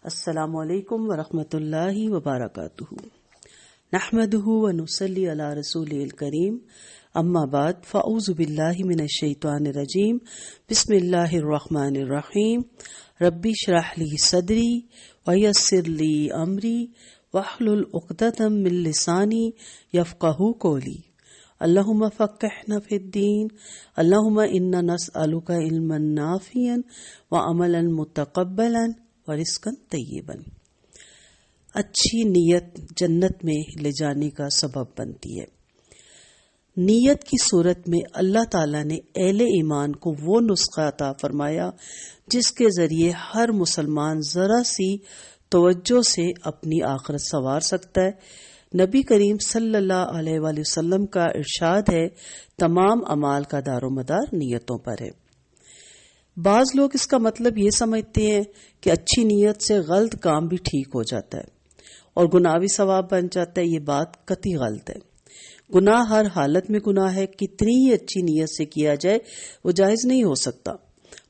السلام علیکم ورحمۃ اللہ وبرکاتہ۔ نحمده ونصلی علی رسوله الکریم، اما بعد فاعوذ باللہ من الشیطان الرجیم، بسم اللہ الرحمن الرحیم۔ ربی اشرح لی صدری ویسر لی امری واحلل عقدۃ من لسانی یفقہوا قولی۔ اللہم فقہنا فی الدین، اللہم انا نسألک علما نافعا وعملا متقبلا ورزقا طیبا۔ اچھی نیت جنت میں لے جانے کا سبب بنتی ہے۔ نیت کی صورت میں اللہ تعالیٰ نے اہل ایمان کو وہ نسخہ عطا فرمایا جس کے ذریعے ہر مسلمان ذرا سی توجہ سے اپنی آخرت سنوار سکتا ہے۔ نبی کریم صلی اللہ علیہ وآلہ وسلم کا ارشاد ہے، تمام اعمال کا دار و مدار نیتوں پر ہے۔ بعض لوگ اس کا مطلب یہ سمجھتے ہیں کہ اچھی نیت سے غلط کام بھی ٹھیک ہو جاتا ہے اور گناہ بھی ثواب بن جاتا ہے۔ یہ بات قطعی غلط ہے۔ گناہ ہر حالت میں گناہ ہے، کتنی ہی اچھی نیت سے کیا جائے وہ جائز نہیں ہو سکتا۔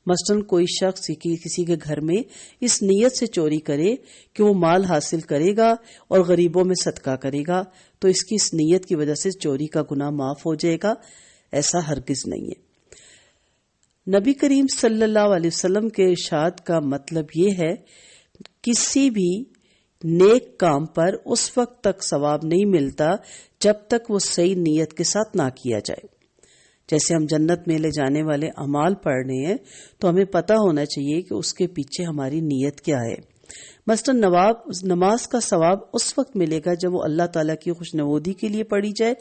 مثلاً کوئی شخص کسی کے گھر میں اس نیت سے چوری کرے کہ وہ مال حاصل کرے گا اور غریبوں میں صدقہ کرے گا، تو اس کی اس نیت کی وجہ سے چوری کا گناہ معاف ہو جائے گا؟ ایسا ہرگز نہیں ہے۔ نبی کریم صلی اللہ علیہ وسلم کے ارشاد کا مطلب یہ ہے، کسی بھی نیک کام پر اس وقت تک ثواب نہیں ملتا جب تک وہ صحیح نیت کے ساتھ نہ کیا جائے۔ جیسے ہم جنت میں لے جانے والے اعمال پڑھ رہے ہیں تو ہمیں پتہ ہونا چاہیے کہ اس کے پیچھے ہماری نیت کیا ہے۔ مثلاً نماز کا ثواب اس وقت ملے گا جب وہ اللہ تعالیٰ کی خوشنودی کے لیے پڑھی جائے۔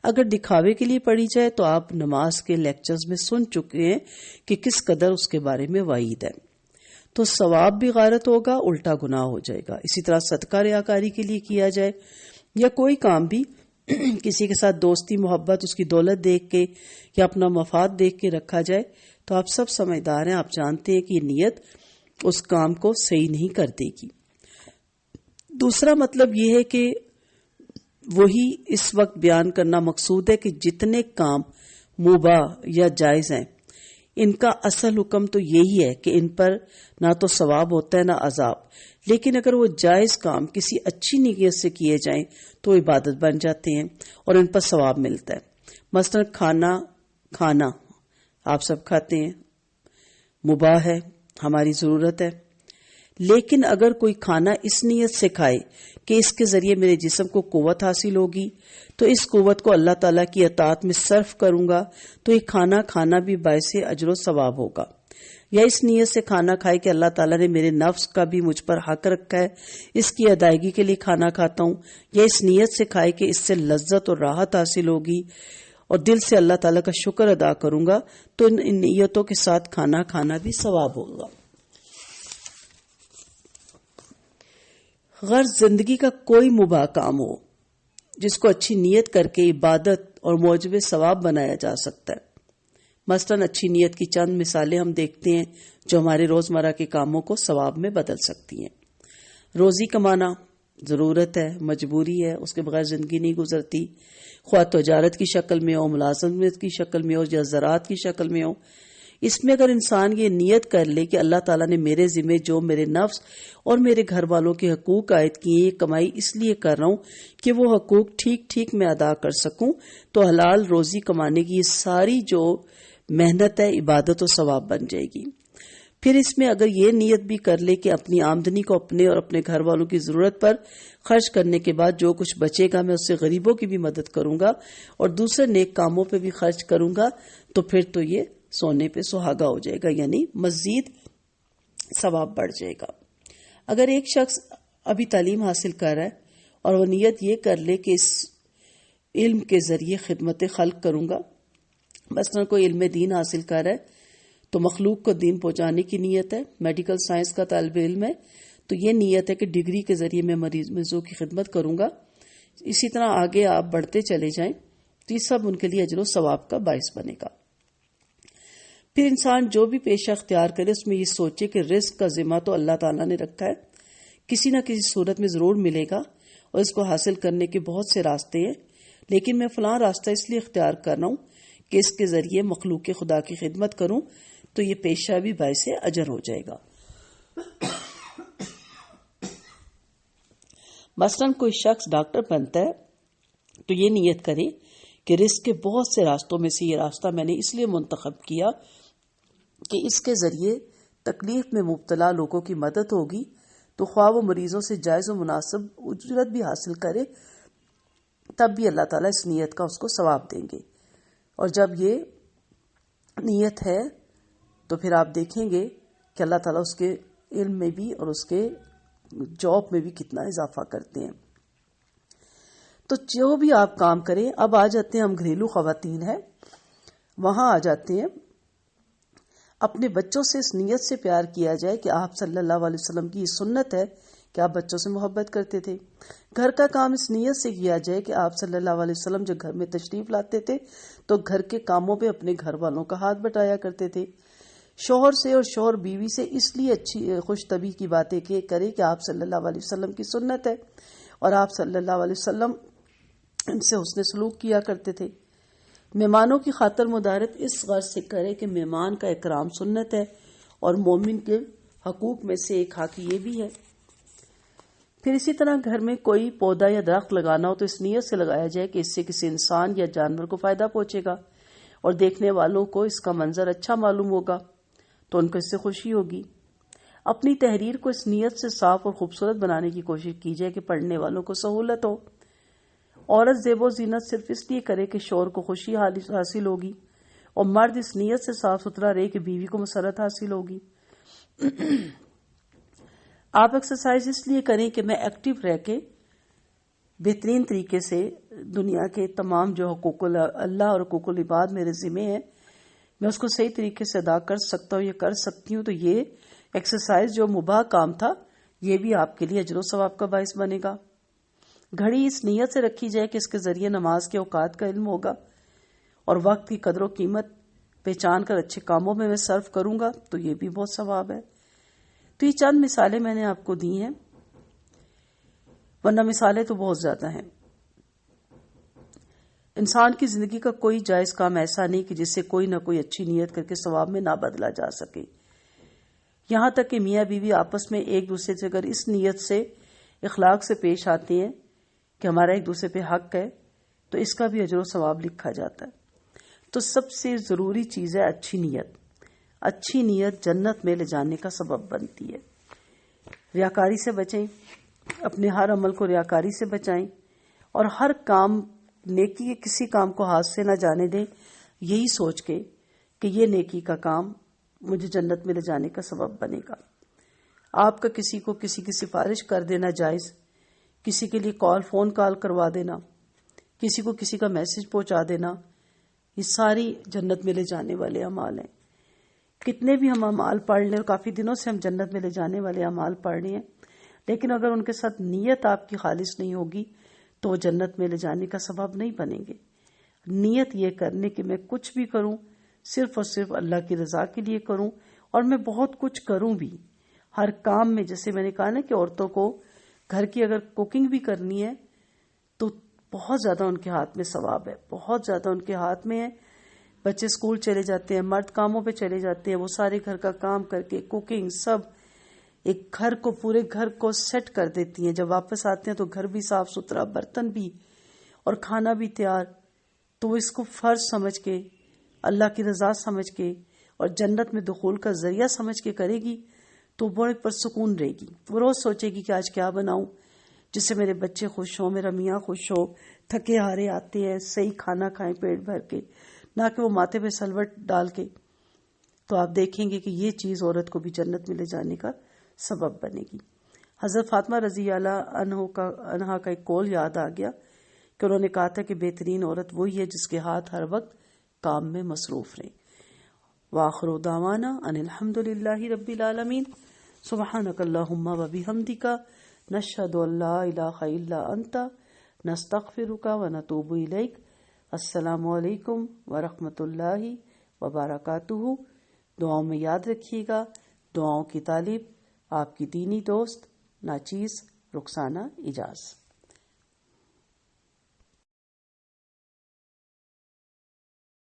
اگر دکھاوے کے لیے پڑھی جائے تو آپ نماز کے لیکچرز میں سن چکے ہیں کہ کس قدر اس کے بارے میں وعید ہے، تو ثواب بھی غارت ہوگا، الٹا گناہ ہو جائے گا۔ اسی طرح صدقہ ریاکاری کے لیے کیا جائے یا کوئی کام بھی کسی کے ساتھ دوستی محبت، اس کی دولت دیکھ کے یا اپنا مفاد دیکھ کے رکھا جائے تو آپ سب سمجھدار ہیں، آپ جانتے ہیں کہ یہ نیت اس کام کو صحیح نہیں کر دے گی۔ دوسرا مطلب یہ ہے کہ وہی اس وقت بیان کرنا مقصود ہے کہ جتنے کام مباح یا جائز ہیں ان کا اصل حکم تو یہی ہے کہ ان پر نہ تو ثواب ہوتا ہے نہ عذاب، لیکن اگر وہ جائز کام کسی اچھی نیت سے کیے جائیں تو عبادت بن جاتے ہیں اور ان پر ثواب ملتا ہے۔ مثلا کھانا آپ سب کھاتے ہیں، مباح ہے، ہماری ضرورت ہے، لیکن اگر کوئی کھانا اس نیت سے کھائے کہ اس کے ذریعے میرے جسم کو قوت حاصل ہوگی تو اس قوت کو اللہ تعالیٰ کی اطاعت میں صرف کروں گا تو یہ کھانا بھی باعث اجر و ثواب ہوگا۔ یا اس نیت سے کھانا کھائے کہ اللہ تعالیٰ نے میرے نفس کا بھی مجھ پر حق رکھا ہے، اس کی ادائیگی کے لیے کھانا کھاتا ہوں، یا اس نیت سے کھائے کہ اس سے لذت اور راحت حاصل ہوگی اور دل سے اللہ تعالیٰ کا شکر ادا کروں گا، تو ان نیتوں کے ساتھ کھانا بھی ثواب ہوگا۔ غرض زندگی کا کوئی مباح کام ہو جس کو اچھی نیت کر کے عبادت اور موجب ثواب بنایا جا سکتا ہے۔ مثلاً اچھی نیت کی چند مثالیں ہم دیکھتے ہیں جو ہمارے روزمرہ کے کاموں کو ثواب میں بدل سکتی ہیں۔ روزی کمانا ضرورت ہے، مجبوری ہے، اس کے بغیر زندگی نہیں گزرتی، خواہ تجارت کی شکل میں ہو، ملازمت کی شکل میں ہو یا زراعت کی شکل میں ہو۔ اس میں اگر انسان یہ نیت کر لے کہ اللہ تعالیٰ نے میرے ذمہ جو میرے نفس اور میرے گھر والوں کے حقوق عائد کیے ہیں، یہ کمائی اس لیے کر رہا ہوں کہ وہ حقوق ٹھیک میں ادا کر سکوں، تو حلال روزی کمانے کی یہ ساری جو محنت ہے عبادت و ثواب بن جائے گی۔ پھر اس میں اگر یہ نیت بھی کر لے کہ اپنی آمدنی کو اپنے اور اپنے گھر والوں کی ضرورت پر خرچ کرنے کے بعد جو کچھ بچے گا میں اس سے غریبوں کی بھی مدد کروں گا اور دوسرے نیک کاموں پہ بھی خرچ کروں گا، تو پھر تو یہ سونے پہ سہاگا ہو جائے گا، یعنی مزید ثواب بڑھ جائے گا۔ اگر ایک شخص ابھی تعلیم حاصل کر رہا ہے اور وہ نیت یہ کر لے کہ اس علم کے ذریعے خدمت خلق کروں گا، مثلا کوئی علم دین حاصل کر رہا ہے تو مخلوق کو دین پہنچانے کی نیت ہے، میڈیکل سائنس کا طالب علم ہے تو یہ نیت ہے کہ ڈگری کے ذریعے میں مریضوں کی خدمت کروں گا۔ اسی طرح آگے آپ بڑھتے چلے جائیں تو یہ سب ان کے لیے اجر و ثواب کا باعث بنے گا۔ پھر انسان جو بھی پیشہ اختیار کرے اس میں یہ سوچے کہ رزق کا ذمہ تو اللہ تعالیٰ نے رکھا ہے، کسی نہ کسی صورت میں ضرور ملے گا اور اس کو حاصل کرنے کے بہت سے راستے ہیں، لیکن میں فلاں راستہ اس لیے اختیار کر رہا ہوں کہ اس کے ذریعے مخلوق خدا کی خدمت کروں، تو یہ پیشہ بھی باعث اجر ہو جائے گا۔ مثلاً کوئی شخص ڈاکٹر بنتا ہے تو یہ نیت کرے کہ رزق کے بہت سے راستوں میں سے یہ راستہ میں نے اس لیے منتخب کیا کہ اس کے ذریعے تکلیف میں مبتلا لوگوں کی مدد ہوگی، تو خواہ وہ مریضوں سے جائز و مناسب اجرت بھی حاصل کرے تب بھی اللہ تعالیٰ اس نیت کا اس کو ثواب دیں گے۔ اور جب یہ نیت ہے تو پھر آپ دیکھیں گے کہ اللہ تعالیٰ اس کے علم میں بھی اور اس کے جاب میں بھی کتنا اضافہ کرتے ہیں۔ تو جو بھی آپ کام کریں، اب آ جاتے ہیں ہم گھریلو خواتین ہیں، وہاں آ جاتے ہیں اپنے بچوں سے اس نیت سے پیار کیا جائے کہ آپ صلی اللہ علیہ وسلم کی یہ سنت ہے کہ آپ بچوں سے محبت کرتے تھے۔ گھر کا کام اس نیت سے کیا جائے کہ آپ صلی اللہ علیہ وسلم جو گھر میں تشریف لاتے تھے تو گھر کے کاموں پہ اپنے گھر والوں کا ہاتھ بٹایا کرتے تھے۔ شوہر سے اور شوہر بیوی سے اس لیے اچھی خوش طبعی کی باتیں کرے کہ آپ صلی اللہ علیہ وسلم کی سنت ہے اور آپ صلی اللہ علیہ وسلم ان سے حسن سلوک کیا کرتے تھے۔ مہمانوں کی خاطر مدارت اس غرض سے کرے کہ مہمان کا اکرام سنت ہے اور مومن کے حقوق میں سے ایک حق یہ بھی ہے۔ پھر اسی طرح گھر میں کوئی پودا یا درخت لگانا ہو تو اس نیت سے لگایا جائے کہ اس سے کسی انسان یا جانور کو فائدہ پہنچے گا اور دیکھنے والوں کو اس کا منظر اچھا معلوم ہوگا تو ان کو اس سے خوشی ہوگی۔ اپنی تحریر کو اس نیت سے صاف اور خوبصورت بنانے کی کوشش کی جائے کہ پڑھنے والوں کو سہولت ہو۔ عورت زیب و زینت صرف اس لیے کرے کہ شوہر کو خوشی حاصل ہوگی، اور مرد اس نیت سے صاف ستھرا رہے کہ بیوی کو مسرت حاصل ہوگی۔ آپ ایکسرسائز اس لیے کریں کہ میں ایکٹیو رہ کے بہترین طریقے سے دنیا کے تمام جو حقوق اللہ اور حقوق العباد میرے ذمہ ہیں میں اس کو صحیح طریقے سے ادا کر سکتا ہوں یا کر سکتی ہوں۔ تو یہ ایکسرسائز جو مباح کام تھا یہ بھی آپ کے لیے اجر و ثواب کا باعث بنے گا۔ گھڑی اس نیت سے رکھی جائے کہ اس کے ذریعے نماز کے اوقات کا علم ہوگا اور وقت کی قدر و قیمت پہچان کر اچھے کاموں میں صرف کروں گا تو یہ بھی بہت ثواب ہے۔ تو یہ چند مثالیں میں نے آپ کو دی ہیں، ورنہ مثالیں تو بہت زیادہ ہیں۔ انسان کی زندگی کا کوئی جائز کام ایسا نہیں کہ جس سے کوئی نہ کوئی اچھی نیت کر کے ثواب میں نہ بدلا جا سکے۔ یہاں تک کہ میاں بیوی آپس میں ایک دوسرے سے اگر اس نیت سے اخلاق سے پیش آتے ہیں کہ ہمارا ایک دوسرے پہ حق ہے تو اس کا بھی اجر و ثواب لکھا جاتا ہے۔ تو سب سے ضروری چیز ہے اچھی نیت۔ اچھی نیت جنت میں لے جانے کا سبب بنتی ہے۔ ریاکاری سے بچیں، اپنے ہر عمل کو ریاکاری سے بچائیں اور ہر کام نیکی کے کسی کام کو ہاتھ سے نہ جانے دیں، یہی سوچ کے کہ یہ نیکی کا کام مجھے جنت میں لے جانے کا سبب بنے گا۔ آپ کا کسی کو کسی کی سفارش کر دینا جائز، کسی کے لیے فون کال کروا دینا، کسی کو کسی کا میسج پہنچا دینا، یہ ساری جنت میں لے جانے والے اعمال ہیں۔ کتنے بھی ہم اعمال پڑھ لیں، اور کافی دنوں سے ہم جنت میں لے جانے والے اعمال پڑھ رہے ہیں، لیکن اگر ان کے ساتھ نیت آپ کی خالص نہیں ہوگی تو وہ جنت میں لے جانے کا سبب نہیں بنیں گے۔ نیت یہ کرنے کہ میں کچھ بھی کروں صرف اور صرف اللہ کی رضا کے لیے کروں، اور میں بہت کچھ کروں بھی ہر کام میں۔ جیسے میں نے کہا نا کہ عورتوں کو گھر کی اگر کوکنگ بھی کرنی ہے تو بہت زیادہ ان کے ہاتھ میں ثواب ہے، بہت زیادہ ان کے ہاتھ میں ہے۔ بچے اسکول چلے جاتے ہیں، مرد کاموں پہ چلے جاتے ہیں، وہ سارے گھر کا کام کر کے کوکنگ سب ایک گھر کو پورے گھر کو سیٹ کر دیتی ہیں۔ جب واپس آتے ہیں تو گھر بھی صاف ستھرا، برتن بھی اور کھانا بھی تیار۔ تو وہ اس کو فرض سمجھ کے، اللہ کی رضا سمجھ کے اور جنت میں دخول کا ذریعہ سمجھ کے کرے گی تو بڑے پرسکون رہے گی۔ وہ روز سوچے گی کہ آج کیا بناؤں جس سے میرے بچے خوش ہوں، میرا میاں خوش ہو، تھکے ہارے آتے ہیں صحیح کھانا کھائیں پیٹ بھر کے، نہ کہ وہ ماتھے پہ سلوٹ ڈال کے۔ تو آپ دیکھیں گے کہ یہ چیز عورت کو بھی جنت میں لے جانے کا سبب بنے گی۔ حضرت فاطمہ رضی اللہ عنہا کا ایک قول یاد آ گیا کہ انہوں نے کہا تھا کہ بہترین عورت وہی ہے جس کے ہاتھ ہر وقت کام میں مصروف رہیں۔ وآخر دعوانا ان الحمد للہ رب العالمین، سبحانک اللہم و بحمدک، نشہد ان لا الہ الا انت، نستغفرک و نتوب الیک۔ السلام علیکم ورحمۃ اللہ وبرکاتہ۔ دعاؤں میں یاد رکھیے گا۔ دعاؤں کی طالب آپ کی دینی دوست ناچیز رخسانہ اجاز۔